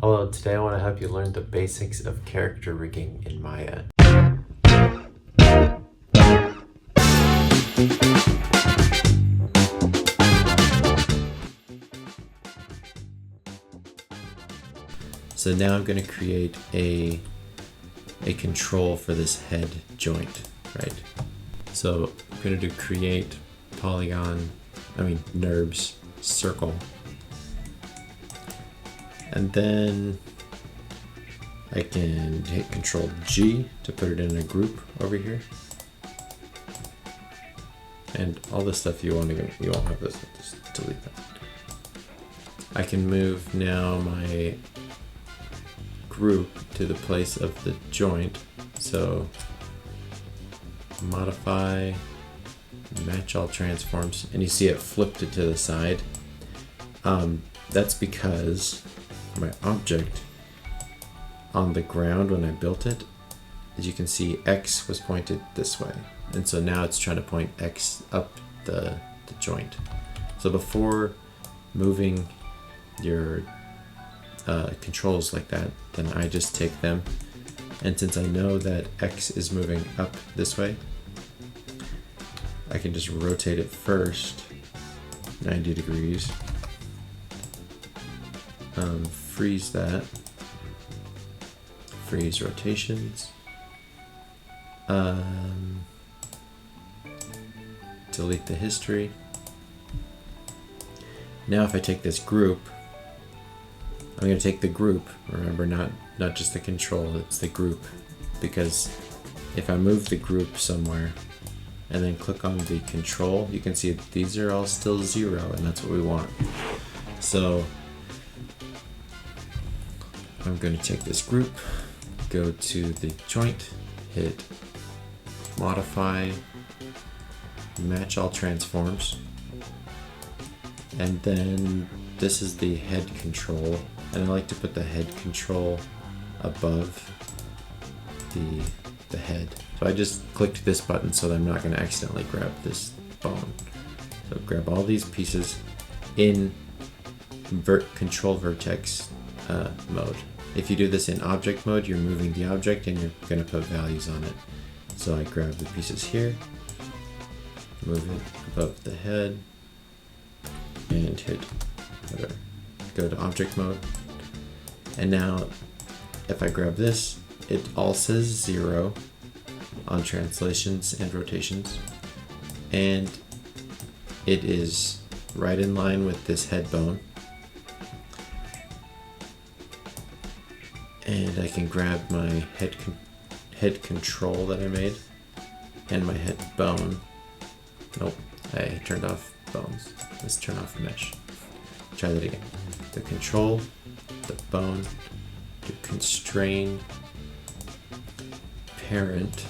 Hello, today I want to help you learn the basics of character rigging in Maya. So now I'm going to create a control for this head joint, right? So I'm going to do create polygon, nurbs, circle. And then I can hit Control G to put it in a group over here. And all the stuff you won't have this, just delete that. I can move now my group to the place of the joint. So modify, match all transforms, and you see it flipped it to the side. That's because my object on the ground when I built it, as you can see, X was pointed this way. And so now it's trying to point X up the joint. So before moving your controls like that, then I just take them. And since I know that X is moving up this way, I can just rotate it first 90 degrees. Freeze that. Freeze rotations. Delete the history. Now if I take this group, I'm going to take the group. Remember, not just the control, it's the group. Because if I move the group somewhere and then click on the control, you can see these are all still 0, and that's what we want. So I'm going to take this group, go to the joint, hit modify, match all transforms, and then this is the head control, and I like to put the head control above the head. So I just clicked this button so that I'm not going to accidentally grab this bone. So grab all these pieces in control vertex mode. If you do this in object mode, you're moving the object and you're going to put values on it. So I grab the pieces here, move it above the head, and hit whatever. Go to object mode. And now if I grab this, it all says 0 on translations and rotations. And it is right in line with this head bone. And I can grab my head control that I made and my head bone. Nope, I turned off bones. Let's turn off mesh. Try that again. The control, the bone, to constrain, parent,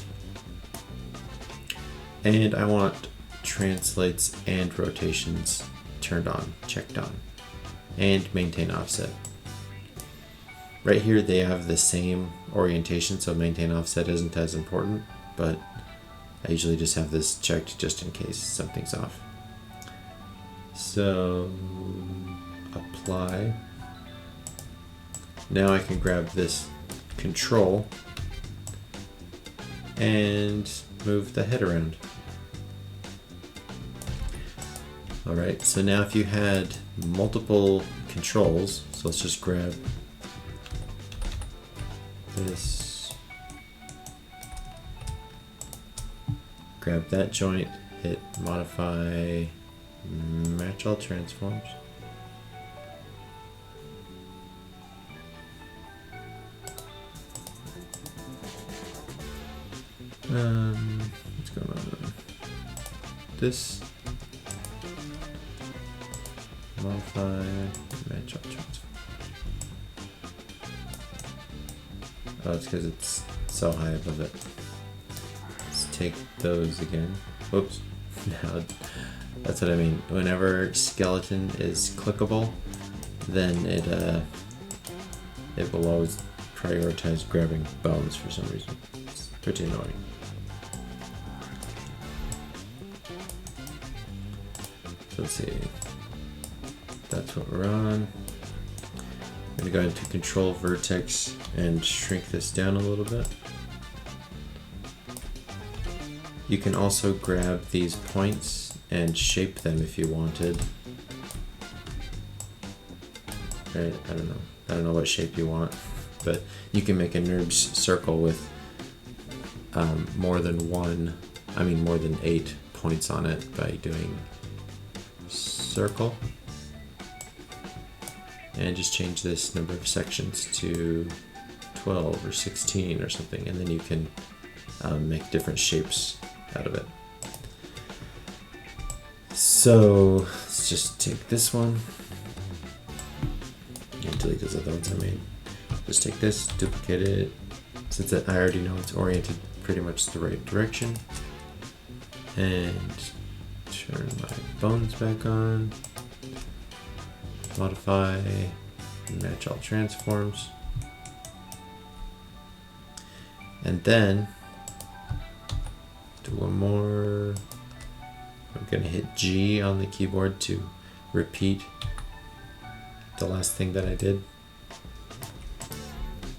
and I want translates and rotations turned on, checked on, and maintain offset. Right here they have the same orientation, so maintain offset isn't as important, but I usually just have this checked just in case something's off. So apply. Now I can grab this control and move the head around. Alright, so now if you had multiple controls, so let's just grab this, grab that joint, hit modify, match all transforms. What's going on? This, modify, match all transforms. Oh, it's because it's so high above it. Let's take those again. Whoops. Now, that's what I mean. Whenever skeleton is clickable, then it will always prioritize grabbing bones for some reason. It's pretty annoying. So let's see. That's what we're on. I'm gonna go into control vertex and shrink this down a little bit. You can also grab these points and shape them if you wanted. Right, I don't know what shape you want, but you can make a nurbs circle with more than 8 points on it by doing circle. And just change this number of sections to 12 or 16 or something, and then you can make different shapes out of it. So let's just take this one and delete those other ones I made. Just take this, duplicate it. Since I already know it's oriented pretty much the right direction, and turn my bones back on. Modify, match all transforms, and then do one more. I'm gonna hit G on the keyboard to repeat the last thing that I did.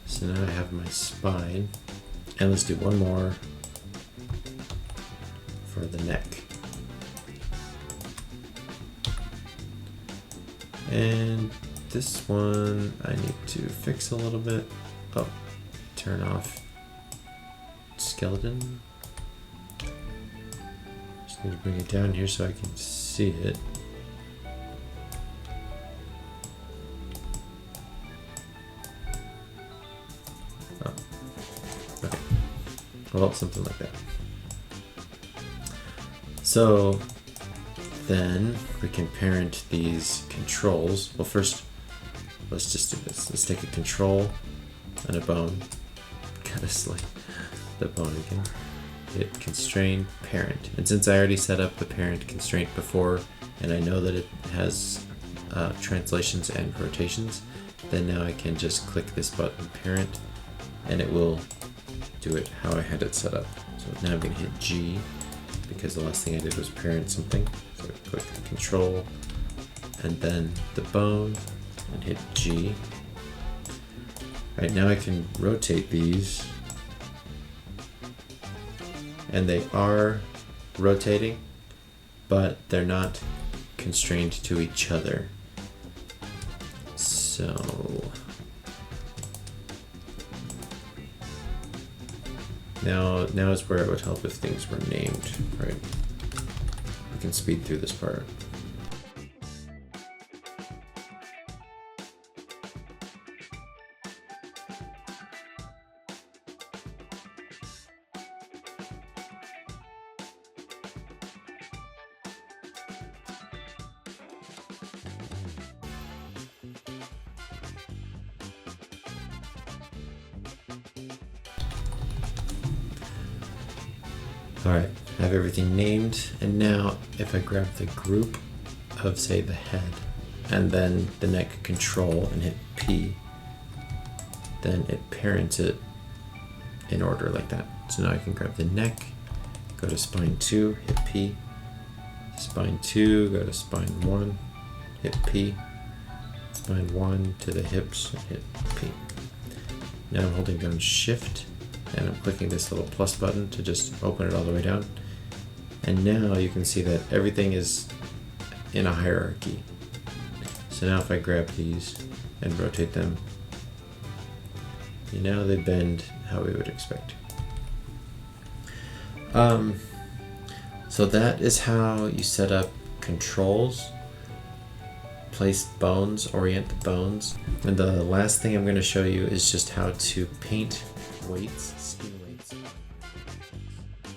So now I have my spine, and let's do one more for the neck. And this one I need to fix a little bit. Oh, turn off skeleton. Just need to bring it down here so I can see it. Oh, okay. Well, something like that. So then we can parent these controls. Well, first, let's just do this. Let's take a control and a bone. Gotta select the bone again. Hit constrain parent. And since I already set up the parent constraint before, and I know that it has translations and rotations, then now I can just click this button, parent, and it will do it how I had it set up. So now I'm gonna hit G, because the last thing I did was parent something. So click the control and then the bone and hit G. Right now I can rotate these, and they are rotating, but they're not constrained to each other. So now is where it would help if things were named, right? We can speed through this part. Alright, I have everything named, and now if I grab the group of, say, the head, and then the neck control and hit P, then it parents it in order like that. So now I can grab the neck, go to spine 2, hit P, spine 2, go to spine 1, hit P, spine 1 to the hips, and hit P. Now I'm holding down Shift, and I'm clicking this little plus button to just open it all the way down. And now you can see that everything is in a hierarchy. So now if I grab these and rotate them, you know they bend how we would expect. So that is how you set up controls, place bones, orient the bones. And the last thing I'm going to show you is just how to paint weights, skin weights.